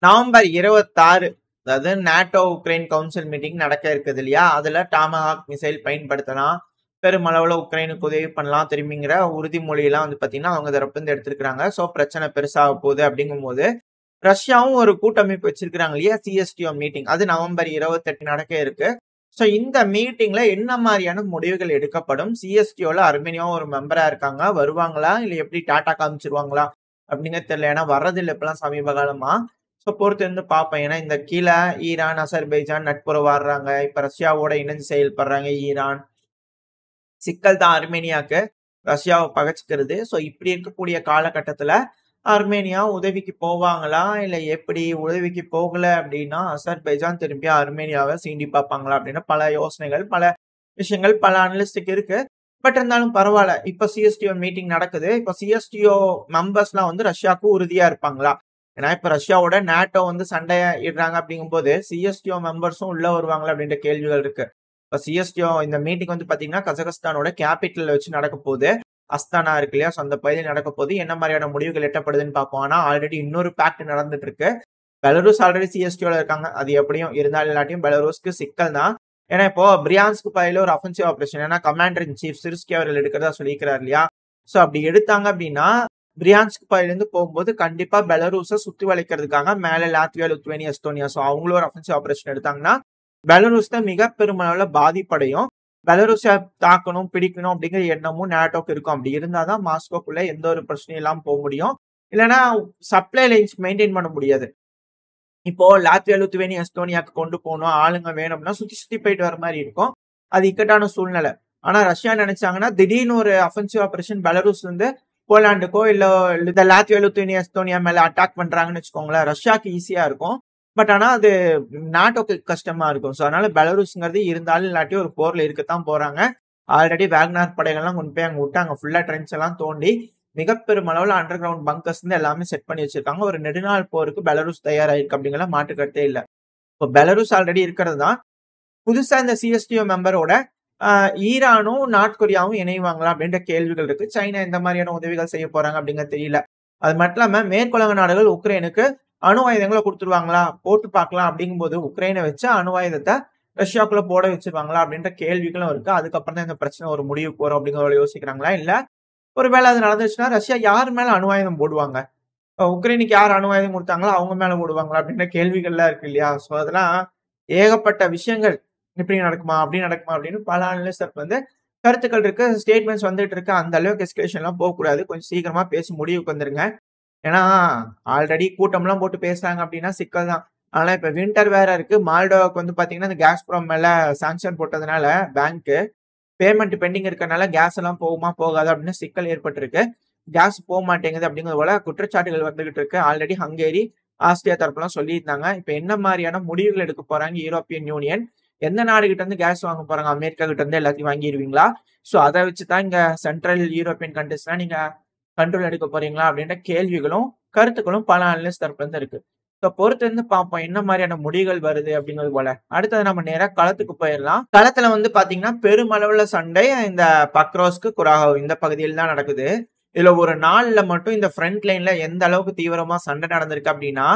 November 26 அதாவது NATO Ukraine council meeting நடக்க இருக்குது இல்லையா? அதுல டாமஹாக் மிசைல் பயன்படுத்தலாம். பெருமளவுல உக்ரைனுக்கு உதவி பண்ணலாம் திரும்பிங்கிற உறுதிமொழியெல்லாம் வந்து பாத்தீங்கன்னா, அவங்க தரப்புல இருந்து எடுத்திருக்காங்க. சோ பிரச்சனை பெருசாக போகுது அப்படிங்கும்போது, ரஷ்யாவும் ஒரு கூட்டமைப்பு வச்சிருக்காங்க இல்லையா? CSTO meeting. அது நவம்பர் 28 நடக்க இருக்கு. சோ இந்த மீட்டிங்ல என்ன மாதிரியான முடிவுகள் எடுக்கப்படும்? CSTOல அர்மேனியாவும் ஒரு மெம்பரா இருக்காங்க. வருவாங்களா? இல்ல எப்படி டாட்டா காமிச்சிருவாங்களா? அப்படிங்கிறது தெரியல. ஏன்னா வர்றதில்ல இப்பலாம் சமீப காலமா. சோ பொறுத்து இருந்து பார்ப்போம். ஏன்னா இந்த கீழ ஈரான், அசர்பைஜான் நட்புறவு ஆடுறாங்க. இப்ப ரஷ்யாவோட இணைஞ்சு செயல்படுறாங்க ஈரான். சிக்கல் தான் அர்மேனியாக்கு. ரஷ்யாவ பகைச்சுக்கிறது. சோ இப்படி இருக்கக்கூடிய காலகட்டத்துல அர்மேனியா உதவிக்கு போவாங்களா? இல்ல எப்படி? உதவிக்கு போகல அப்படின்னா, அசர்பைஜான் திரும்பி அர்மேனியாவ சீண்டி பார்ப்பாங்களா? அப்படின்னு பல யோசனைகள், பல விஷயங்கள், பல அனலிஸ்டுக்கு இருக்கு. பட் இருந்தாலும் பரவால்ல. இப்ப CSTO மீட்டிங் நடக்குது. இப்ப CSTO மெம்பர்ஸ்லாம் வந்து ரஷ்யாவுக்கு உறுதியா இருப்பாங்களா? ஏன்னா இப்ப ரஷ்யாவோட நாட்டோ வந்து சண்டைய இடுறாங்க அப்படிங்கும்போது, CSTO மெம்பர்ஸும் உள்ள வருவாங்களா? அப்படின்ற கேள்விகள் இருக்கு. இப்ப CSTO இந்த மீட்டிங் வந்து பாத்தீங்கன்னா, கசகஸ்தானோட கேபிட்டல்ல வச்சு நடக்க போகுது. அஸ்தானா இருக்கு இல்லையா? சோ அந்த பகுதியில் நடக்க போது என்ன மாதிரியான முடிவுகள் எட்டப்படுதுன்னு பார்ப்போம். ஆனா ஆல்ரெடி இன்னொரு பேக்ட் நடந்துட்டு இருக்கு. பெலருஸ் ஆல்ரெடி CSTOல இருக்காங்க. அது எப்படியும் இருந்தாலும் இல்லாட்டியும் பெலருஸ்க்கு சிக்கல் தான். ஏன்னா இப்போ பிரியான்ஸ்க் பகுதியில ஒரு அஃபென்சிவ் ஆபரேஷன் ஏன்னா கமாண்டர் இன் சீஃப் சிர்ஸ்கி அவர்கள் எடுக்கிறதா சொல்லியிருக்கிறார் இல்லையா? சோ அப்படி எடுத்தாங்க அப்படின்னா, பிரியான்ஸ்க் பகுதியிலிருந்து போகும்போது கண்டிப்பா பெலருஸ சுத்தி வளைக்கிறதுக்காக மேல லாத்வியா, லித்துவேனியா, எஸ்டோனியா சோ அவங்களும் ஒரு அஃபென்சிவ் ஆபரேஷன் எடுத்தாங்கன்னா, பெலருஸ் தான் மிக பெருமளவுல பாதிப்படையும். பெலருஸை தாக்கணும், பிடிக்கணும் அப்படிங்கிற எண்ணமும் நாட்டோக்கு இருக்கும். அப்படி இருந்தாதான் மாஸ்கோக்குள்ள எந்த ஒரு பிரச்சனையும் இல்லாம போக முடியும். இல்லைன்னா சப்ளை லைன்ஸ் மெயின்டைன் பண்ண முடியாது. இப்போ லாத்வியா, லித்துவேனியா, எஸ்டோனியாக்கு கொண்டு போகணும், ஆளுங்க வேணும்னா சுத்தி சுத்தி போயிட்டு வர மாதிரி இருக்கும். அது இக்கட்டான சூழ்நிலை. ஆனா ரஷ்யா நினைச்சாங்கன்னா திடீர்னு ஒரு அஃபென்சிவ் ஆபரேஷன் பெலருஸ்ல இருந்து போலாண்டுக்கோ இல்ல இந்த லாத்வியா, லித்துவேனியா, எஸ்டோனியா மேல அட்டாக் பண்றாங்கன்னு வச்சுக்கோங்களேன். ரஷ்யாக்கு ஈஸியா இருக்கும். பட் ஆனா அது நாட்டோக்கு கஷ்டமா இருக்கும். சோ அதனால பெலருஸ்ங்கிறது இருந்தாலும் இல்லாட்டி ஒரு போர்ல இருக்கத்தான் போறாங்க. ஆல்ரெடி வேக்னார் படைகள்லாம் கொண்டு போய் அங்க விட்டாங்க. ஃபுல்லா ட்ரென்ச் எல்லாம் தோண்டி மிக பெருமளவுல அண்டர் கிரவுண்ட் பங்கர்ஸ் வந்து எல்லாமே செட் பண்ணி வச்சிருக்காங்க. ஒரு நெடுநாள் போருக்கு பெலருஸ் தயாராயிருக்கு அப்படிங்கிற மாற்று கருத்தே இல்ல. இப்போ பெலருஸ் ஆல்ரெடி இருக்கிறது தான். புதுசா இந்த CSTO மெம்பரோட ஈரானும் நார்த் கொரியாவும் இணைவாங்களா அப்படின்ற கேள்விகள் இருக்கு. சைனா எந்த மாதிரியான உதவிகள் செய்ய போறாங்க அப்படிங்கிறது தெரியல. அது மட்டும் இல்லாம மேற்குலக நாடுகள் உக்ரைனுக்கு அணு ஆயுதங்களை கொடுத்துருவாங்களா? போட்டு பார்க்கலாம் அப்படிங்கும்போது உக்ரைனை வச்சு அணு ஆயுதத்தை ரஷ்யாக்குள்ள போட வச்சிருவாங்களா? அப்படின்ற கேள்விகளும் இருக்கு. அதுக்கப்புறம் தான் இந்த பிரச்சனை ஒரு முடிவுக்கு வரும் அப்படிங்கிற யோசிக்கிறாங்களா? இல்ல ஒருவேளை அது நடந்துச்சுன்னா ரஷ்யா யார் மேல அணு ஆயுதம் போடுவாங்க? உக்ரைனுக்கு யார் அணு ஆயுதம் கொடுத்தாங்களோ அவங்க மேல போடுவாங்களா? அப்படின்ற கேள்விகள்லாம் இருக்கு இல்லையா? சோ அதெல்லாம் ஏகப்பட்ட விஷயங்கள் இப்படி நடக்குமா? அப்படி நடக்குமா? அப்படின்னு பல அனலிஸ்ட் வந்து கருத்துக்கள் இருக்கு. ஸ்டேட்மெண்ட்ஸ் வந்துட்டு இருக்கு. அந்த அளவுக்கு எஸ்கலேஷன் எல்லாம் போகக்கூடாது. கொஞ்சம் சீக்கிரமா பேசி முடிவுக்கு வந்துருங்க. ஏன்னா ஆல்ரெடி கூட்டம்லாம் போட்டு பேசுறாங்க அப்படின்னா சிக்கல் தான். ஆனா இப்ப வின்டர் வேற இருக்கு. மால்டோவாக்கு வந்து பாத்தீங்கன்னா இந்த Gazprom மேல சாங்ஷன் போட்டதுனால பேங்க் பேமெண்ட் பெண்டிங் இருக்கறனால கேஸ் எல்லாம் போகுமா போகாதா அப்படின்னு சிக்கல் ஏற்பட்டிருக்கு. கேஸ் போக மாட்டேங்குது அப்படிங்கிறது போல குற்றச்சாட்டுகள் வந்துகிட்டு இருக்கு. ஆல்ரெடி ஹங்கேரி, ஆஸ்திரியா தரப்புலாம் சொல்லியிருந்தாங்க. இப்ப என்ன மாதிரியான முடிவுகள் எடுக்க போறாங்க யூரோப்பியன் யூனியன்? எந்த நாடு கிட்ட இருந்து கேஸ் வாங்க போறாங்க? அமெரிக்கா கிட்ட இருந்து எல்லாத்தையும் வாங்கிடுவீங்களா? சோ அதை வச்சுதான் இங்க சென்ட்ரல் யூரோப்பியன் கண்ட்ரிஸ்லாம் நீங்க கண்ட்ரோல் எடுக்க போறீங்களா? அப்படின்ற கேள்விகளும், கருத்துக்களும் பல அனலிஸ்ட் தரப்புல இருந்து இருக்கு. சோ பொறுத்து இருந்து பார்ப்போம். என்ன மாதிரியான முடிவுகள் வருது அப்படிங்கிறது போல. அடுத்தது நம்ம நேரா களத்துக்கு போயிடலாம். களத்துல வந்து பாத்தீங்கன்னா பெருமளவுல சண்டை இந்த பக்ரோஸ்க்கு, குராஹவ் இந்த பகுதியில் தான் நடக்குது. இதுல ஒரு நாள்ல மட்டும் இந்த ஃப்ரண்ட் லைன்ல எந்த அளவுக்கு தீவிரமா சண்டை நடந்திருக்கு அப்படின்னா,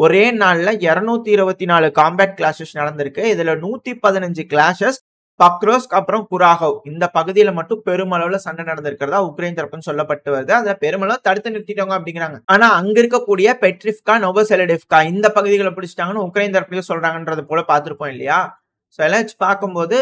ஒரே நாள்ல 224 காம்பேட் கிளாஷஸ் நடந்திருக்கு. இதுல 115 கிளாஷஸ் பக்ரோஸ்க் அப்புறம் குராஹவ் இந்த பகுதியில மட்டும் பெருமளவுல சண்டை நடந்திருக்கிறதா உக்ரைன் தரப்புன்னு சொல்லப்பட்டு வருது. அதுல பெருமளவு தடுத்து நிறுத்திட்டாங்க அப்படிங்கிறாங்க. ஆனா அங்க இருக்கக்கூடிய பெட்ரிஃப்கா, நோவோசெலடிவ்கா இந்த பகுதிகளை பிடிச்சிட்டாங்கன்னு உக்ரைன் தரப்புல சொல்றாங்கன்றது போல பார்த்திருப்போம் இல்லையா? சோ எல்லாம் வச்சு பார்க்கும்போது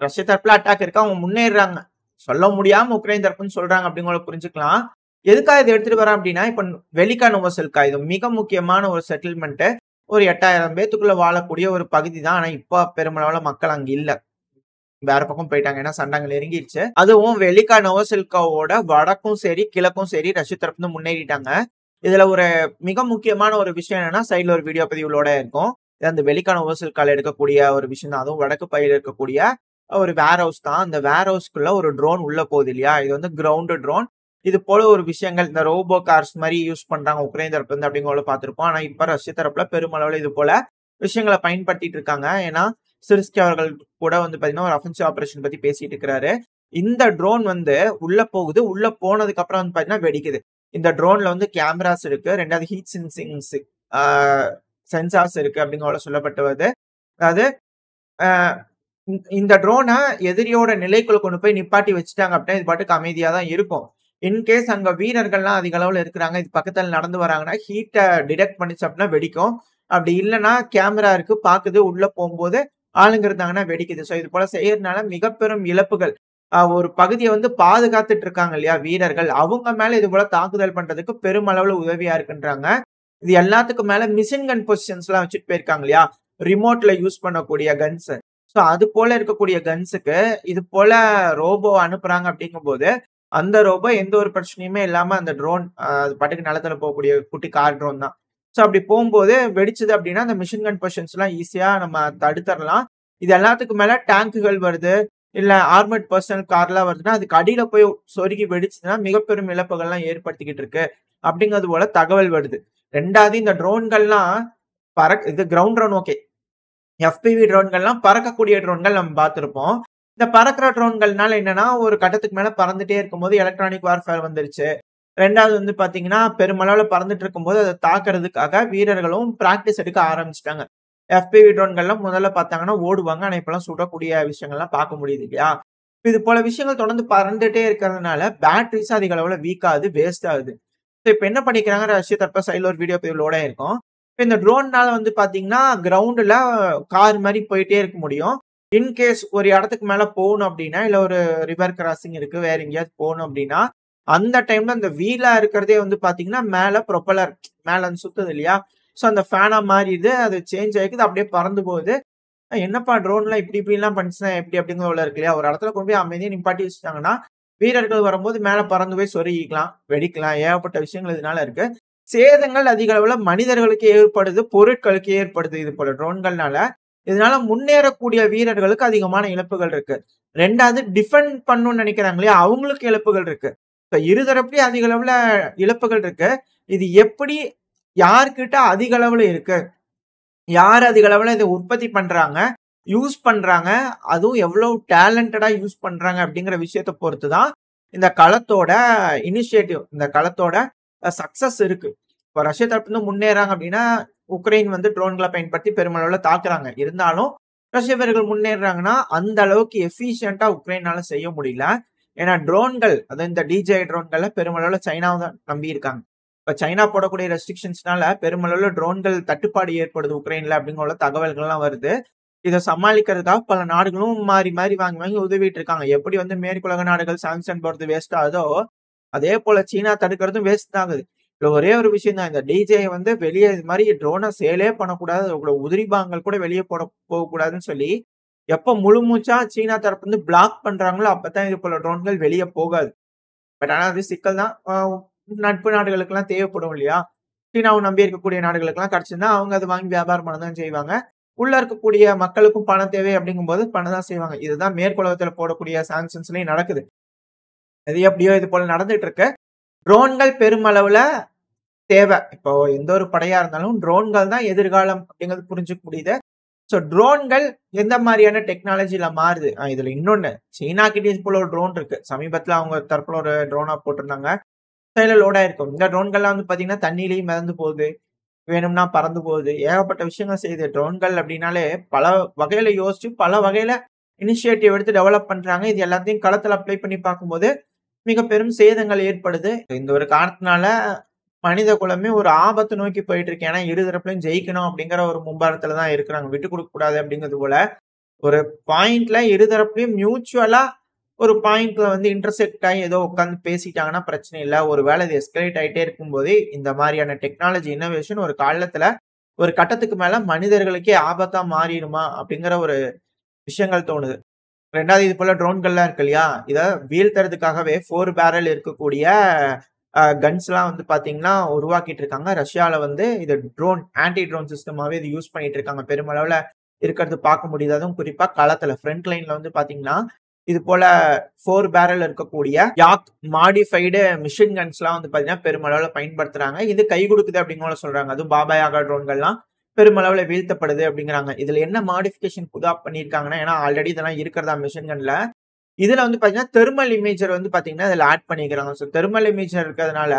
ரஷ்ய தரப்புல அட்டாக் இருக்கு. அவங்க முன்னேறாங்க. சொல்ல முடியாம உக்ரைன் தரப்புன்னு சொல்றாங்க அப்படிங்கிறத புரிஞ்சுக்கலாம். எதுக்காக இதை எடுத்துட்டு வரேன் அப்படின்னா, இப்ப வெலிகா நோவோசெல்கா இது மிக முக்கியமான ஒரு செட்டில்மெண்ட். ஒரு 8000 பேத்துக்குள்ள வாழக்கூடிய ஒரு பகுதி தான். ஆனா இப்ப பெருமளவுல மக்கள் அங்க இல்ல. வேற பக்கம் போயிட்டாங்க. ஏன்னா சண்டை நெருங்கிருச்சு. அதுவும் வெலிகா நோவோசெல்காவோட வடக்கும் சரி, கிழக்கும் சரி ரஷ்ய தரப்புல முன்னேறிட்டாங்க. இதுல ஒரு மிக முக்கியமான ஒரு விஷயம் என்னன்னா, சைடுல ஒரு வீடியோ பதிவுகளோட இருக்கும். அந்த வெலிகா நோவோசெல்கால எடுக்கக்கூடிய ஒரு விஷயம் தான். அதுவும் வடக்கு பகுதியில இருக்கக்கூடிய ஒரு வேர் ஹவுஸ் தான். அந்த வேர் ஹவுஸ்க்குள்ள ஒரு ட்ரோன் உள்ள போகுது இல்லையா? இது வந்து கிரவுண்ட் ட்ரோன். இது போல ஒரு விஷயங்கள் இந்த ரோபோ கார்ஸ் மாதிரி யூஸ் பண்றாங்க உக்ரைன் தரப்புல இருந்து அப்படிங்கிற பார்த்திருப்போம். ஆனா இப்ப ரஷ்ய தரப்புல பெருமளவுல இது போல விஷயங்களை பயன்படுத்திட்டு இருக்காங்க. ஏன்னா சிர்ஸ்கி அவர்கள் கூட வந்து பாத்தீங்கன்னா ஒரு அஃபென்சிவ் ஆபரேஷன் பத்தி பேசிட்டு இருக்கிறாரு. இந்த ட்ரோன் வந்து உள்ள போகுது. உள்ள போனதுக்கு அப்புறம் வந்து பாத்தீங்கன்னா வெடிக்குது. இந்த ட்ரோன்ல வந்து கேமராஸ் இருக்கு. ரெண்டாவது ஹீட் சென்சிங்ஸ் சென்சார்ஸ் இருக்கு அப்படிங்கிற சொல்லப்பட்டு அதாவது அ இந்த ட்ரோன எதிரியோட நிலைக்குள்ள கொண்டு போய் நிப்பாட்டி வச்சுட்டாங்க அப்படின்னா, இது பாட்டுக்கு அமைதியா தான் இருக்கும். இன்கேஸ் அங்க வீரர்கள்லாம் அதிக அளவுல இருக்கிறாங்க. இது பக்கத்துல நடந்து வராங்கன்னா, ஹீட்ட டிடெக்ட் பண்ணுச்சு அப்படின்னா வெடிக்கும். அப்படி இல்லன்னா கேமரா இருக்கு, பாக்குது. உள்ள போம்போது ஆளுங்க இருந்தாங்கன்னா வெடிக்குது. ஸோ இது போல செய்யறதுனால மிகப்பெரும் இழப்புகள். ஒரு பகுதிய வந்து பாதுகாத்துட்டு இருக்காங்க இல்லையா வீரர்கள், அவங்க மேல இது போல தாக்குதல் பண்றதுக்கு பெருமளவுல உதவியா இருக்குன்றாங்க. இது எல்லாத்துக்கும் மேல மிஷின் கன் பொசிஷன்ஸ்லாம் வச்சுட்டு போயிருக்காங்க இல்லையா? ரிமோட்ல யூஸ் பண்ணக்கூடிய கன்ஸ். ஸோ அது போல இருக்கக்கூடிய கன்ஸுக்கு இது போல ரோபோ அனுப்புறாங்க அப்படிங்கும்போது, அந்த ரோபோ எந்த ஒரு பிரச்சனையுமே இல்லாம அந்த ட்ரோன் அது பாட்டுக்கு நிலத்துல போகக்கூடிய குட்டி கார் ட்ரோன் தான். ஸோ அப்படி போம்போது வெடிச்சது அப்படின்னா, அந்த மிஷின் கன் பொசிஷன்ஸ்லாம் ஈஸியா நம்ம தடுத்தரலாம். இது எல்லாத்துக்கும் மேல டேங்குகள் வருது, இல்ல ஆர்மர்ட் பெர்சனல் கார்லாம் வருதுன்னா, அதுக்கு அடியில போய் சொருகி வெடிச்சுதுன்னா மிகப்பெரும் இழப்புகள்லாம் ஏற்படுத்திக்கிட்டு இருக்கு. அப்படிங்கிறது போல தகவல் வருது. 2வது இந்த ட்ரோன்கள்லாம் இது கிரவுண்ட் ட்ரோன் ஓகே. எஃபிவி ட்ரோன்கள்லாம் பறக்கக்கூடிய ட்ரோன்கள் நம்ம பார்த்திருப்போம். இந்த பறக்கிற ட்ரோன்கள்னால என்னன்னா, ஒரு கட்டத்துக்கு மேல பறந்துட்டே இருக்கும்போது எலக்ட்ரானிக் வார்ஃபேர் வந்துருச்சு. 2வது வந்து பார்த்தீங்கன்னா, பெருமளவுல பறந்துட்டு இருக்கும்போது அத தாக்குறதுக்காக வீரர்களும் பிராக்டிஸ் எடுக்க ஆரம்பிச்சுட்டாங்க. எஃபிவி ட்ரோன்கள்லாம் முதல்ல பார்த்தாங்கன்னா ஓடுவாங்க. ஆனா இப்பலாம் சுடக்கூடிய விஷயங்கள்லாம் பார்க்க முடியுது இல்லையா? இது போல விஷயங்கள் தொடர்ந்து பறந்துட்டே இருக்கிறதுனால பேட்டரிஸ் அதிக அளவுல வீக் ஆகுது, வேஸ்ட் ஆகுது. ஸோ இப்ப என்ன பண்ணிக்கிறாங்கன்ற விஷயத்த இப்ப சைடுல ஒரு வீடியோ பதிவுலோட இருக்கும். இப்ப இந்த ட்ரோன்னால வந்து பார்த்தீங்கன்னா, கிரவுண்டுல கார் மாரி போயிட்டே இருக்க முடியும். இன்கேஸ் ஒரு இடத்துக்கு மேல போணும் அப்டின்னா, இல்ல ஒரு ரிவர் கிராசிங் இருக்கு. வேற எங்கேயாவது போணும் அப்டின்னா, அந்த டைம்ல அந்த வீலா இருக்கிறதே வந்து பார்த்தீங்கன்னா, மேல ப்ரொப்பல்லர் மேல சுத்துது இல்லையா? ஸோ அந்த ஃபேனா மாறிது. அது சேஞ்ச் ஆயிக்குது. அப்படியே பறந்து போகுது. என்னப்பா ட்ரோன்லாம் இப்படி இப்படிலாம் பண்ணுச்சுன்னா எப்படி அப்படிங்கிற உள்ள இருக்கு இல்லையா? ஒரு இடத்துல கொண்டு போய் அமைதியா நிப்பாட்டி வச்சுட்டாங்கன்னா, வீரர்கள் வரும்போது மேல பறந்து போய் சொருகிக்கலாம், வெடிக்கலாம். ஏகப்பட்ட விஷயங்கள் இதனால இருக்கு. சேதங்கள் அதிக அளவுல மனிதர்களுக்கு ஏற்படுது, பொருட்களுக்கு ஏற்படுது இது போல ட்ரோன்கள்னால. இதனால முன்னேறக்கூடிய வீரர்களுக்கு அதிகமான இழப்புகள் இருக்கு. 2வது டிஃபெண்ட் பண்ணணும்னு நினைக்கிறாங்க இல்லையா? அவங்களுக்கு இழப்புகள் இருக்கு. இப்ப இருதரப்புலயும் அதிக அளவுல இழப்புகள் இருக்கு. இது எப்படி யார்கிட்ட அதிக அளவுல இருக்கு? யார் அதிக அளவுல இத உற்பத்தி பண்றாங்க, யூஸ் பண்றாங்க, அதுவும் எவ்வளவு டேலண்டடா யூஸ் பண்றாங்க அப்படிங்கிற விஷயத்த பொறுத்து தான், இந்த களத்தோட இனிஷியேட்டிவ், இந்த களத்தோட சக்சஸ் இருக்கு. இப்ப ரஷ்யா தரப்புலருந்து முன்னேறாங்க அப்படின்னா, உக்ரைன் வந்து ட்ரோன்கள பயன்படுத்தி பெருமளவுல தாக்குறாங்க. இருந்தாலும் ரஷ்ய வீரர்கள் முன்னேறுறாங்கன்னா, அந்த அளவுக்கு எஃபிஷியன்ட்டா உக்ரைனால செய்ய முடியல. ஏன்னா ட்ரோன்கள், அதாவது இந்த DJI ட்ரோன்கள பெருமளவுல சைனாவ தான் நம்பி இருக்காங்க. இப்ப சைனா போடக்கூடிய ரெஸ்ட்ரிக்ஷன்ஸ்னால பெருமளவுல ட்ரோன்கள் தட்டுப்பாடு ஏற்படுது உக்ரைன்ல அப்படிங்கிற தகவல்கள்லாம் வருது. இத சமாளிக்கிறதுக்காக பல நாடுகளும் மாறி, மாறி வாங்கி, வாங்கி உதவிட்டு இருக்காங்க. எப்படி வந்து மேற்குலக நாடுகள் சாங்ஷன் போடுறது வேஸ்ட் ஆகுதோ, அதே போல சீனா தடுக்கிறதும் வேஸ்ட் தான் ஆகுது. இதுல ஒரே ஒரு விஷயம் தான். இந்த DJI வந்து வெளிய இது மாரி ட்ரோன சேலே பண்ணக்கூடாது. அதோட உதிரி பாகங்கள் கூட வெளிய போகக்கூடாதுன்னு சொல்லி, எப்ப முழு மூச்சா சீனா தரப்பு வந்து பிளாக் பண்றாங்களோ, அப்பதான் இது போல ட்ரோன்கள் வெளிய போகாது. பட் ஆனா அது சிக்கல் தான். நட்பு நாடுகளுக்கெல்லாம் தேவைப்படும் இல்லையா? சீனாவ நம்பி இருக்கக்கூடிய நாடுகளுக்கெல்லாம் கிடைச்சதுன்னா, அவங்க அத வாங்கி வியாபாரம் பண்ண தான் செய்வாங்க. உள்ள இருக்கக்கூடிய மக்களுக்கும் பணம் தேவை அப்படிங்கும்போது பண்ண தான் செய்வாங்க. இதுதான் மேற்குலகத்துல போடக்கூடிய சாங்ஷன்ஸ்லயும் நடக்குது. எது எப்படியோ இது போல நடந்துட்டு இருக்கு. ட்ரோன்கள் பெருமளவுல தேவை. இப்போ எந்த ஒரு படையா இருந்தாலும் ட்ரோன்கள் தான் எதிர்காலம் அப்படிங்கிறது புரிஞ்சுக்க முடியுது. ஸோ ட்ரோன்கள் எந்த மாரியான டெக்னாலஜில மாறுது? இதுல இன்னொன்னு, சீனா கிட்ட இது போல ஒரு ட்ரோன் இருக்கு. சமீபத்துல அவங்க தரப்புல ஒரு ட்ரோனா போட்டிருந்தாங்க. சைடுல லோட் ஆயிருக்கும். இந்த ட்ரோன்கள்லாம் வந்து பார்த்தீங்கன்னா, தண்ணீலயும் மிதந்து போகுது. வேணும்னா பறந்து போகுது. ஏகப்பட்ட விஷயங்கள் செய்யுது. ட்ரோன்கள் அப்படின்னாலே பல வகையில யோசிச்சு, பல வகையில இனிஷியேட்டிவ் எடுத்து டெவலப் பண்றாங்க. இது எல்லாத்தையும் களத்துல அப்ளை பண்ணி பார்க்கும்போது, மிக பெரும் சேதங்கள் ஏற்படுது. இந்த ஒரு காரணத்தினால மனித குலமே ஒரு ஆபத்த நோக்கி போயிட்டு இருக்கு. ஏன்னா, இரு தரப்புலயும் ஜெயிக்கணும் அப்படிங்கிற ஒரு மும்பாரத்துல தான் இருக்கிறாங்க. விட்டுக் குடுக்கக் கூடாது அப்படிங்கிறது போல. ஒரு பாயிண்ட்ல இரு தரப்புலயும் மியூச்சுவலா ஒரு பாயிண்ட்ல வந்து இன்டர்செக்ட் ஆயி ஏதோ உட்கார்ந்து பேசிட்டாங்கன்னா பிரச்சனை இல்ல. ஒரு வேளை இது எஸ்கலேட் ஆயிட்டே இருக்கும்போதே, இந்த மாரியான டெக்னாலஜி இன்னோவேஷன் ஒரு காலத்துல, ஒரு கட்டத்துக்கு மேல மனிதர்களுக்கே ஆபத்தா மாறிடுமா? அப்படிங்கிற ஒரு விஷயங்கள் தோணுது. 2வது இது போல ட்ரோன்கள்லாம் இருக்கு இல்லையா? இத வீழ்த்துறதுக்காகவே 4 பேரல் இருக்கக்கூடிய கன்ஸ்லாம் வந்து பார்த்தீங்கன்னா, உருவாக்கிட்டு இருக்காங்க. ரஷ்யால வந்து இது ஆன்டி ட்ரோன் சிஸ்டமாவே இது யூஸ் பண்ணிட்டு இருக்காங்க. பெருமளவுல இருக்கிறது பார்க்க முடியுது. அதுவும் குறிப்பா களத்துல ஃப்ரண்ட் லைன்ல வந்து பார்த்தீங்கன்னா, இது போல 4 பேரல் இருக்கக்கூடிய யாக் மாடிஃபைடு மிஷின் கன்ஸ்லாம் வந்து பார்த்தீங்கன்னா, பெருமளவுல பயன்படுத்துறாங்க. இது கை குடுக்குது அப்படிங்கிற சொல்றாங்க. அதுவும் பாபா யாகா ட்ரோன்கள்லாம் பெருமளவுல வீழ்த்தப்படுது அப்படிங்கிறாங்க. இதுல என்ன மாடிஃபிகேஷன் புதுசா பண்ணியிருக்காங்கன்னா, ஏன்னா ஆல்ரெடி இதெல்லாம் இருக்கிறதா மிஷின் கன்ல. இதுல வந்து பார்த்தீங்கன்னா, தெர்மல் இமேஜர் வந்து பார்த்தீங்கன்னா, இதுல ஆட் பண்ணிக்கிறாங்க. ஸோ தெர்மல் இமேஜர் இருக்கிறதுனால,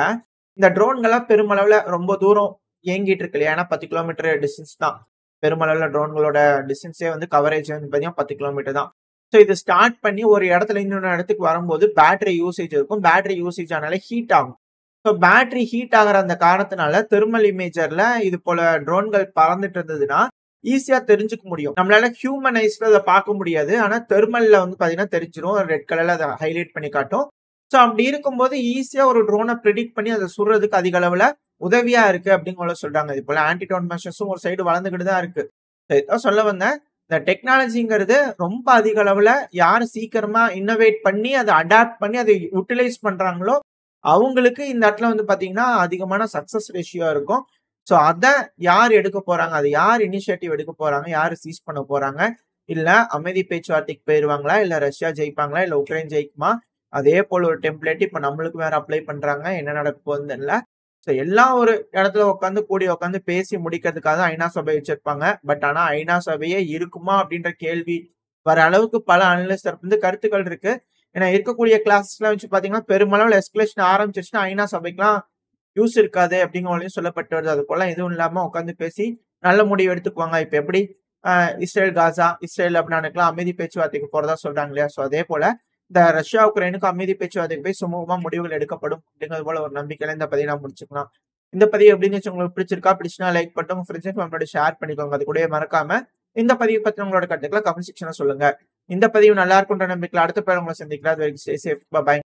இந்த ட்ரோன்கள்லாம் பெருமளவுல ரொம்ப தூரம் இயங்கிட்டு இருக்கு இல்லையா? ஏன்னா 10 கிலோமீட்டர் டிஸ்டன்ஸ் தான். பெருமளவுல ட்ரோன்களோட டிஸ்டன்ஸே வந்து கவரேஜ் வந்து பார்த்தீங்கன்னா 10 கிலோமீட்டர் தான். ஸோ இது ஸ்டார்ட் பண்ணி ஒரு இடத்துல இன்னொரு இடத்துக்கு வரும்போது பேட்டரி யூசேஜ் இருக்கும். பேட்டரி யூசேஜ் ஆனாலே ஹீட் ஆகும். ஸோ பேட்டரி ஹீட் ஆகுற அந்த காரணத்தினால தெர்மல் இமேஜர்ல இது போல ட்ரோன்கள் பறந்துட்டு இருந்ததுன்னா ஈஸியா தெரிஞ்சுக்க முடியும். நம்மளால ஹியூமனைஸ்ல அதை பார்க்க முடியாது. ஆனா தெர்மல்ல வந்து பாத்தீங்கன்னா தெரிஞ்சிரும். ரெட் கலர்ல அதை ஹைலைட் பண்ணி காட்டும். ஸோ அப்படி இருக்கும்போது ஈஸியா ஒரு ட்ரோனை ப்ரிடிக்ட் பண்ணி அதை சுடுறதுக்கு அதிக அளவுல உதவியா இருக்கு அப்படின்னு சொல்றாங்க. இது போல ஆன்டி ட்ரோன் மெஷர்ஸும் ஒரு சைடு வளர்ந்துகிட்டு தான் இருக்கு. இதான் சொல்ல வந்தேன். இந்த டெக்னாலஜிங்கிறது ரொம்ப அதிக அளவுல யாரு சீக்கிரமா இன்னோவேட் பண்ணி அதை அடாப்ட் பண்ணி அதை யூட்டிலைஸ் பண்றாங்களோ அவங்களுக்கு இந்த இடத்துல வந்து பாத்தீங்கன்னா அதிகமான சக்சஸ் ரேஷியோ இருக்கும். ஸோ அத யார் எடுக்க போறாங்க? அது யார் இனிஷியேட்டிவ் எடுக்க போறாங்க? யாரு சீஸ் பண்ண போறாங்க? இல்ல அமைதி பேச்சுவார்த்தைக்கு போயிருவாங்களா? இல்ல ரஷ்யா ஜெயிப்பாங்களா? இல்ல உக்ரைன் ஜெயிக்குமா? அதே போல ஒரு டெம்ப்ளேட் இப்ப நம்மளுக்கு வேற அப்ளை பண்றாங்க. என்ன நடக்க போகுதுன்னு தெரியல. ஸோ எல்லாம் ஒரு இடத்துல உட்காந்து கூடி உட்காந்து பேசி முடிக்கிறதுக்காக தான் ஐநா சபை வச்சிருப்பாங்க. பட் ஆனா ஐநா சபையே இருக்குமா அப்படின்ற கேள்வி வர அளவுக்கு பல அனலிஸ்ட் தரப்பு கருத்துக்கள் இருக்கு. ஏன்னா இருக்கக்கூடிய கிளாஸஸ்லாம் வச்சு பாத்தீங்கன்னா பெருமளவுல எஸ்கலேஷன் ஆரம்பிச்சிருச்சுன்னா ஐநா சபைக்குலாம் யூஸ் இருக்காது அப்படிங்கிறதையும் சொல்லப்பட்டு வருது. அது போல எதுவும் இல்லாம உட்காந்து பேசி நல்ல முடிவு எடுத்துக்குவாங்க. இப்ப எப்படி இஸ்ரேல் காசா, இஸ்ரேல் லெபனானுக்குலாம் அமைதி பேச்சுவார்த்தைக்கு போறதா சொல்றாங்க இல்லையா? ஸோ அதே போல இந்த ரஷ்யா உக்ரைனுக்கு அமைதி பேச்சுவார்த்தைக்கு போய் சுமூகமா முடிவுகள் எடுக்கப்படும் அப்படிங்கிறது போல ஒரு நம்பிக்கையில இந்த பதிவை நான் முடிச்சுக்கலாம். இந்த பதிவு எப்படின்னு வச்சு உங்களுக்கு பிடிச்சிருக்கா? பிடிச்சுனா லைக் பண்ணிட்டு உங்க ஃப்ரெண்ட்ஸ் ஃபேமிலியோட ஷேர் பண்ணிக்கோங்க. அது கூடவே மறக்காம இந்த பதிவு பத்தி உங்களோட கருத்துக்களை கமெண்ட் செக்ஷன்ல சொல்லுங்க. இந்த பதிவு நல்லா இருக்குன்ற நம்பிக்கையில அடுத்த பேர் உங்களை சந்திக்கிறேன். அது வரைக்கும் ஸ்டே சேஃப். பை.